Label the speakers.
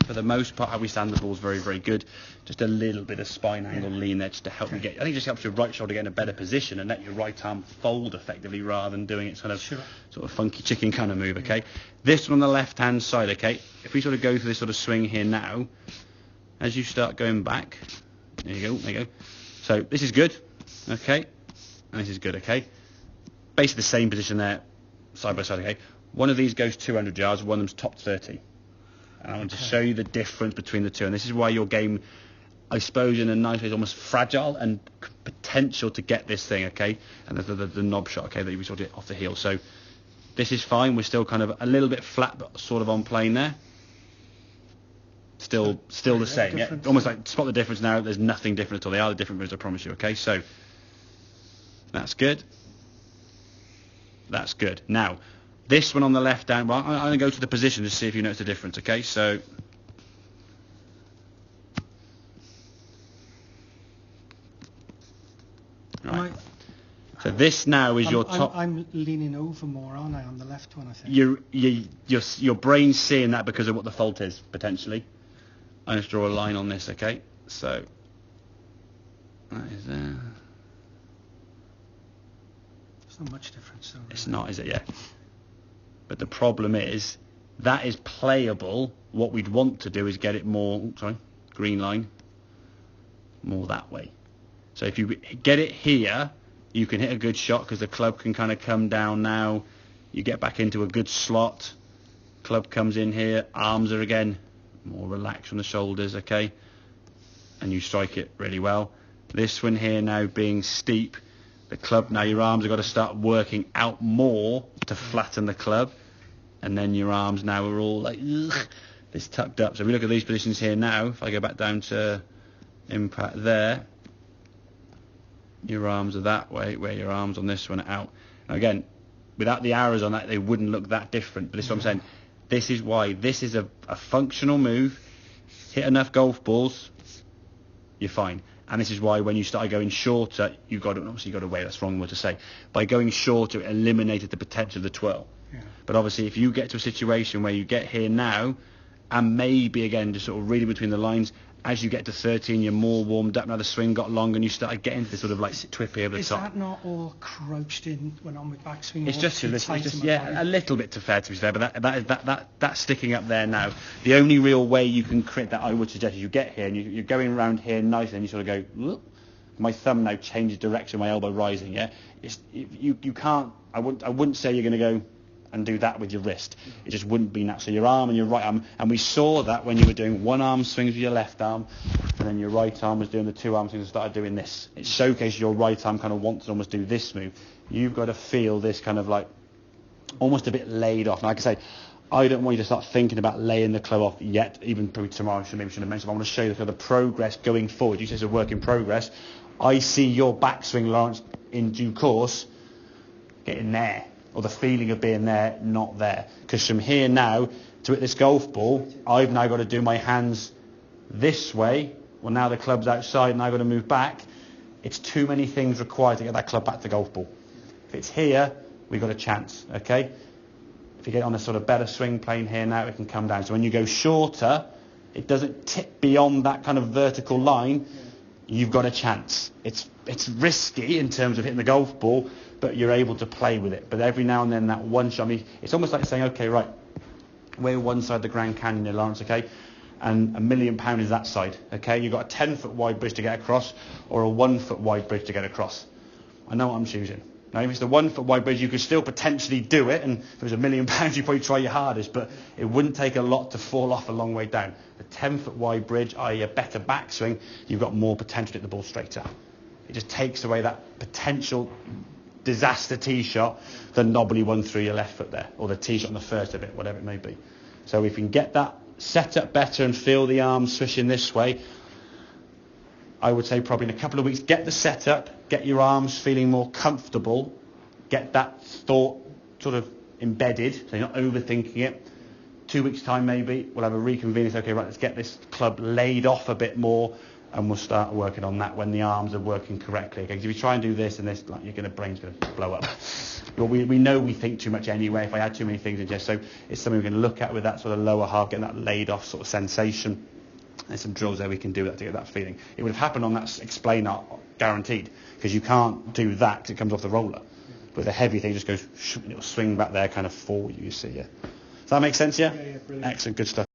Speaker 1: for the most part, how we stand the ball is very, very good. Just a little bit of spine angle lean there just to help you get. I think it just helps your right shoulder get in a better position and let your right arm fold effectively rather than doing it sort of funky chicken kind of move. Okay, this one on the left hand side. Okay, if we sort of go through this sort of swing here now, as you start going back, there you go. So this is good. Okay, and this is good. Okay, basically the same position there, side by side. Okay, one of these goes 200 yards, one of them's top 30. And I want to show you the difference between the two. And this is why your game, I suppose, in a nice way, is almost fragile and potential to get this thing, okay? And the knob shot, okay, that you sort of off the heel. So this is fine. We're still kind of a little bit flat, but sort of on plane there. Still the same, yeah? Almost like spot the difference now. There's nothing different at all. They are the different moves, I promise you, okay? So that's good. That's good. Now, this one on the left hand, well, I'm going to go to the position to see if you notice the difference, okay? So, right. So this now is your top.
Speaker 2: I'm leaning over more, aren't I, on the left one, I think.
Speaker 1: Your brain's seeing that because of what the fault is, potentially. I'm going to draw a line on this, okay? So, that is there.
Speaker 2: There's not much difference, though.
Speaker 1: It's not, is it? Yeah. But the problem is, that is playable. What we'd want to do is get it more, green line, more that way. So if you get it here, you can hit a good shot because the club can kind of come down now. You get back into a good slot. Club comes in here. Arms are again more relaxed from the shoulders, okay? And you strike it really well. This one here now being steep. The club, now your arms have got to start working out more to flatten the club. And then your arms now are all like, this tucked up. So if we look at these positions here now, if I go back down to impact there, your arms are that way, where your arms on this one are out. Now again, without the arrows on that, they wouldn't look that different. But this is what I'm saying. This is why this is a functional move. Hit enough golf balls, you're fine. And this is why when you started going shorter, you got to weigh. That's the wrong word to say. By going shorter, it eliminated the potential of the twirl. Yeah. But obviously, if you get to a situation where you get here now, and maybe again just sort of reading between the lines, as you get to 13, you're more warmed up. Now the swing got long, and you started getting to this sort of like twippy over the top.
Speaker 2: Is that not all crouched in when on with backswing?
Speaker 1: It's just a little bit too fair to be fair, but that's sticking up there now. The only real way you can create that, I would suggest, is you get here and you're going around here nice, and you sort of go. Whoop. My thumb now changes direction, my elbow rising. Yeah, you can't. I wouldn't say you're going to go and do that with your wrist. It just wouldn't be natural. Your arm and your right arm, and we saw that when you were doing one arm swings with your left arm, and then your right arm was doing the two arm swings and started doing this. It showcased your right arm kind of wants to almost do this move. You've got to feel this kind of like almost a bit laid off. Now, like I say, I don't want you to start thinking about laying the club off yet, even probably tomorrow. Maybe shouldn't have mentioned, but I want to show you the progress going forward. You say it's a work in progress. I see your backswing, Lawrence, in due course, getting there. Or the feeling of being there, not there. Because from here now to hit this golf ball, I've now got to do my hands this way. Well, now the club's outside and I've got to move back. It's too many things required to get that club back to the golf ball. If it's here, we've got a chance, okay? If you get on a sort of better swing plane here now, it can come down. So when you go shorter, it doesn't tip beyond that kind of vertical line. You've got a chance. It's risky in terms of hitting the golf ball, but you're able to play with it. But every now and then that one shot, I mean, it's almost like saying, okay, right, we're one side of the Grand Canyon here, Lawrence, okay, and £1 million is that side, okay? You've got a 10-foot wide bridge to get across, or a 1-foot wide bridge to get across. I know what I'm choosing. Now, if it's the 1-foot wide bridge, you could still potentially do it, and if it was £1 million, you'd probably try your hardest, but it wouldn't take a lot to fall off a long way down. The 10-foot wide bridge, i.e. a better backswing, you've got more potential to hit the ball straighter. It just takes away that potential disaster tee shot, the knobbly one through your left foot there, or the tee shot on the first of it, whatever it may be. So if you can get that set up better and feel the arms swishing this way, I would say probably in a couple of weeks, get the setup, get your arms feeling more comfortable, get that thought sort of embedded, so you're not overthinking it. 2 weeks time maybe, we'll have a reconvene. It's okay, right, let's get this club laid off a bit more, and we'll start working on that when the arms are working correctly. Okay, 'cause if you try and do this and this, like your brain's going to blow up. Well, we know we think too much anyway. If I add too many things in, so it's something we can look at with that sort of lower half, getting that laid off sort of sensation. There's some drills there we can do that to get that feeling. It would have happened on that explainer, guaranteed, because you can't do that because it comes off the roller. But the heavy thing just goes, and it'll swing back there kind of for you see, yeah. Does that make sense, yeah?
Speaker 2: Yeah, brilliant.
Speaker 1: Excellent, good stuff.